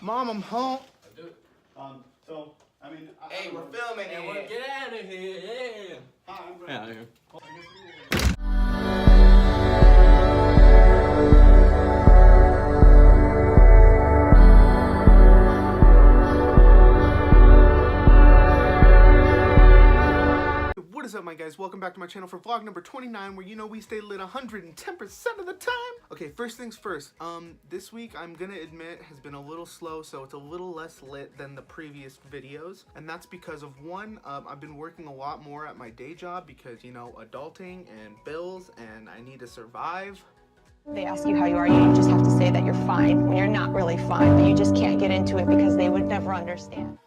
Mom, I'm home. I do. So, I mean... Hey, we're filming it. Get out of here. Yeah. Hi, I'm Brad. Get out of here. What is up, my guys? Welcome back to my channel for vlog number 29, where we stay lit 110% of the time. Okay, first things first. This week I'm gonna admit has been a little slow, so it's a little less lit than the previous videos, and that's because of one, I've been working a lot more at my day job because adulting and bills, and I need to survive. They ask you how you are, you just have to say that you're fine when you're not really fine, but you just can't get into it because they would never understand.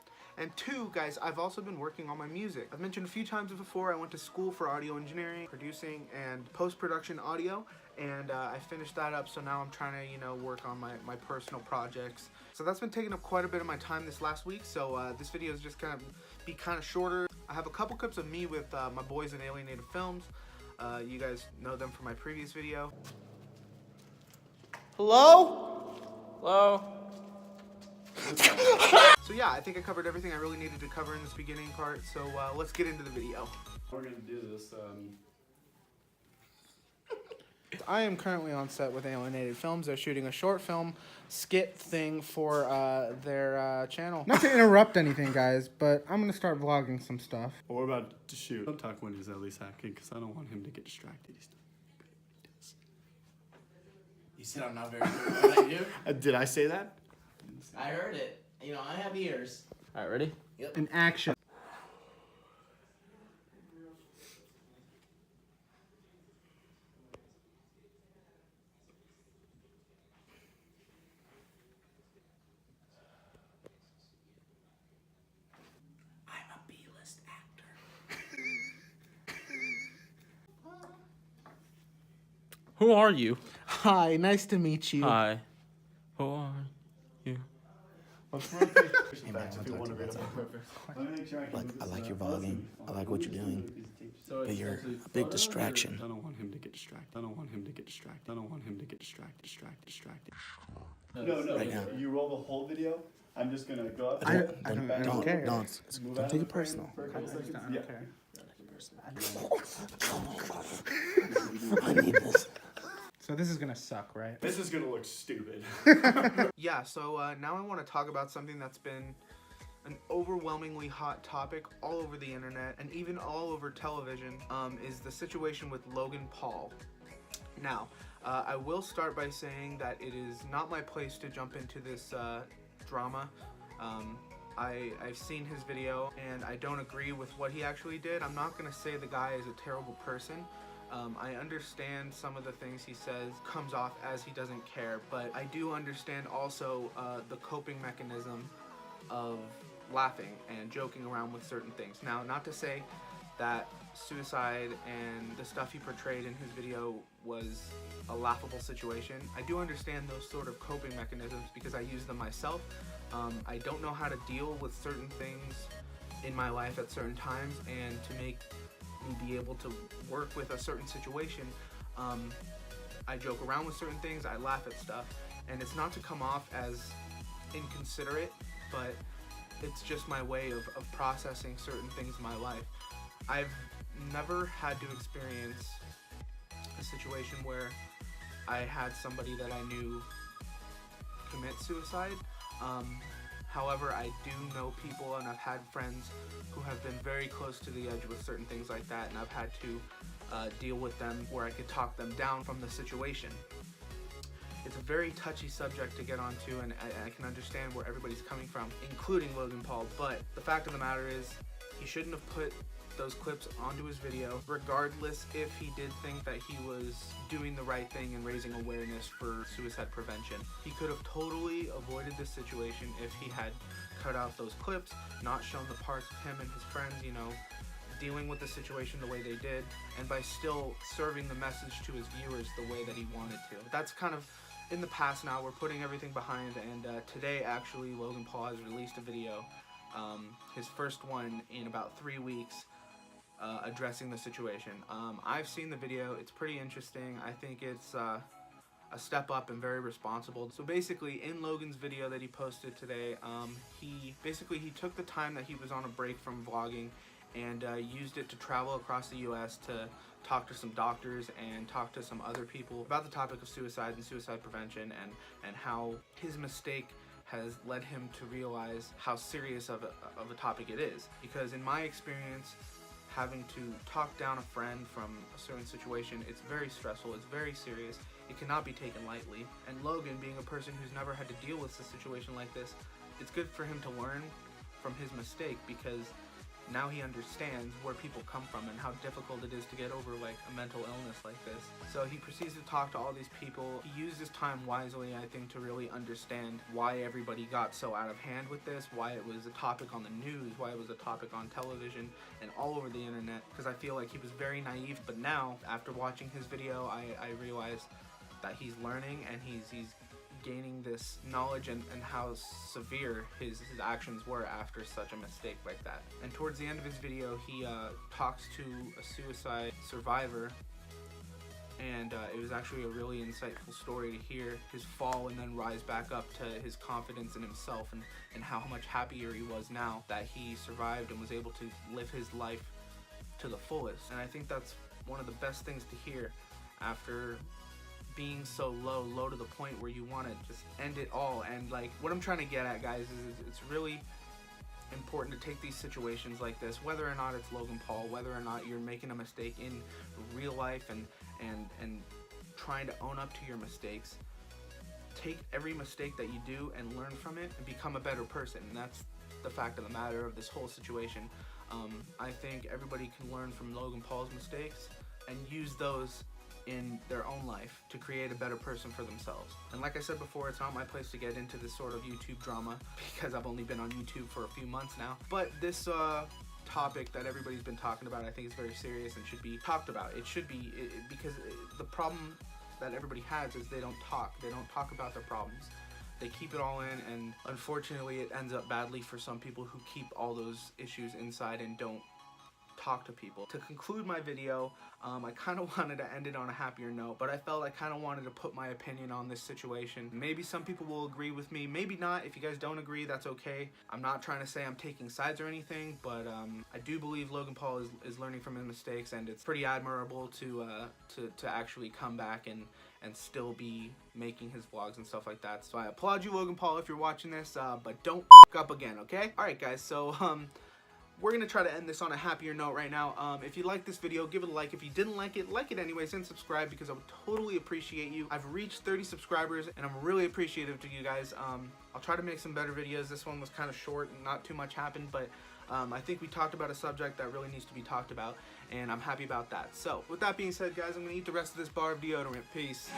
And two, guys, I've also been working on my music. I've mentioned a few times before, I went to school for audio engineering, producing, and post-production audio, and I finished that up, so now I'm trying to, work on my personal projects. So that's been taking up quite a bit of my time this last week, so this video is just gonna be kind of shorter. I have a couple clips of me with my boys in Alienated Films. You guys know them from my previous video. Hello? Hello? So yeah, I think I covered everything I really needed to cover in this beginning part, so let's get into the video. We're gonna do this, I am currently on set with Alienated Films. They're shooting a short film skit thing for their channel. Not to interrupt anything, guys, but I'm gonna start vlogging some stuff. Well, we're about to shoot. Don't talk when he's at least hacking, because I don't want him to get distracted. You said I'm not very good at what I do? Did I say that? I heard it. I have ears. All right, ready? Yep. In action. I'm a B-list actor. Who are you? Hi, nice to meet you. Hi. Who are you? I like your vlogging. I like what you're doing. But you're a big distraction. I don't want him to get distracted. I don't want him to get distracted. I don't want him to get distracted. No, Right now. you roll the whole video. I'm just gonna go up. I don't care. Don't take it personal. Yeah. I need this. So this is gonna suck, right? This is gonna look stupid. Yeah, so now I want to talk about something that's been an overwhelmingly hot topic all over the internet and even all over television, is the situation with Logan Paul. Now, I will start by saying that it is not my place to jump into this drama. I've seen his video and I don't agree with what he actually did. I'm not gonna say the guy is a terrible person. I understand some of the things he says comes off as he doesn't care, but I do understand also the coping mechanism of laughing and joking around with certain things. Now, not to say that suicide and the stuff he portrayed in his video was a laughable situation. I do understand those sort of coping mechanisms because I use them myself. I don't know how to deal with certain things in my life at certain times, and to make me be able to work with a certain situation, I joke around with certain things, I laugh at stuff, and it's not to come off as inconsiderate, but it's just my way of processing certain things in my life. I've never had to experience a situation where I had somebody that I knew commit suicide. However, I do know people, and I've had friends who have been very close to the edge with certain things like that, and I've had to deal with them where I could talk them down from the situation. It's a very touchy subject to get onto, and I can understand where everybody's coming from, including Logan Paul, but the fact of the matter is, he shouldn't have put those clips onto his video, regardless if he did think that he was doing the right thing and raising awareness for suicide prevention. He could have totally avoided this situation if he had cut out those clips, not shown the parts of him and his friends, dealing with the situation the way they did, and by still serving the message to his viewers the way that he wanted to. That's kind of in the past now. We're putting everything behind, and today actually Logan Paul has released a video, his first one in about 3 weeks, addressing the situation. I've seen the video. It's pretty interesting. I think it's a step up and very responsible. So basically, in Logan's video that he posted today, he took the time that he was on a break from vlogging and used it to travel across the US to talk to some doctors and talk to some other people about the topic of suicide and suicide prevention, and how his mistake has led him to realize how serious of a topic it is. Because in my experience, having to talk down a friend from a certain situation, it's very stressful, it's very serious, it cannot be taken lightly. And Logan, being a person who's never had to deal with a situation like this, it's good for him to learn from his mistake, because now he understands where people come from and how difficult it is to get over like a mental illness like this. So he proceeds to talk to all these people. He used his time wisely, I think, to really understand why everybody got so out of hand with this, why it was a topic on the news, why it was a topic on television and all over the internet, because I feel like he was very naive. But now, after watching his video, I realized that he's learning and he's gaining this knowledge and how severe his actions were after such a mistake like that. And towards the end of his video, he talks to a suicide survivor, and it was actually a really insightful story to hear his fall and then rise back up to his confidence in himself, and how much happier he was now that he survived and was able to live his life to the fullest. And I think that's one of the best things to hear after being so low to the point where you want to just end it all. And like, what I'm trying to get at, guys, is it's really important to take these situations like this, whether or not it's Logan Paul, whether or not you're making a mistake in real life and trying to own up to your mistakes. Take every mistake that you do and learn from it and become a better person. And that's the fact of the matter of this whole situation. I think everybody can learn from Logan Paul's mistakes and use those in their own life to create a better person for themselves. And like I said before, it's not my place to get into this sort of YouTube drama, because I've only been on YouTube for a few months now. But this topic that everybody's been talking about, I think is very serious and should be talked about. It should be, because the problem that everybody has is they don't talk about their problems. They keep it all in, and unfortunately it ends up badly for some people who keep all those issues inside and don't talk to people. To conclude my video, I kind of wanted to end it on a happier note, but I felt I kind of wanted to put my opinion on this situation. Maybe some people will agree with me, maybe not. If you guys don't agree, that's okay. I'm not trying to say I'm taking sides or anything, but I do believe Logan Paul is learning from his mistakes, and it's pretty admirable to actually come back and still be making his vlogs and stuff like that. So I applaud you, Logan Paul, if you're watching this, but don't f up again, okay? Alright guys, so we're going to try to end this on a happier note right now. If you like this video, give it a like. If you didn't like it anyways, and subscribe, because I would totally appreciate you. I've reached 30 subscribers, and I'm really appreciative to you guys. I'll try to make some better videos. This one was kind of short and not too much happened, but I think we talked about a subject that really needs to be talked about, and I'm happy about that. So, with that being said, guys, I'm going to eat the rest of this bar of deodorant. Peace.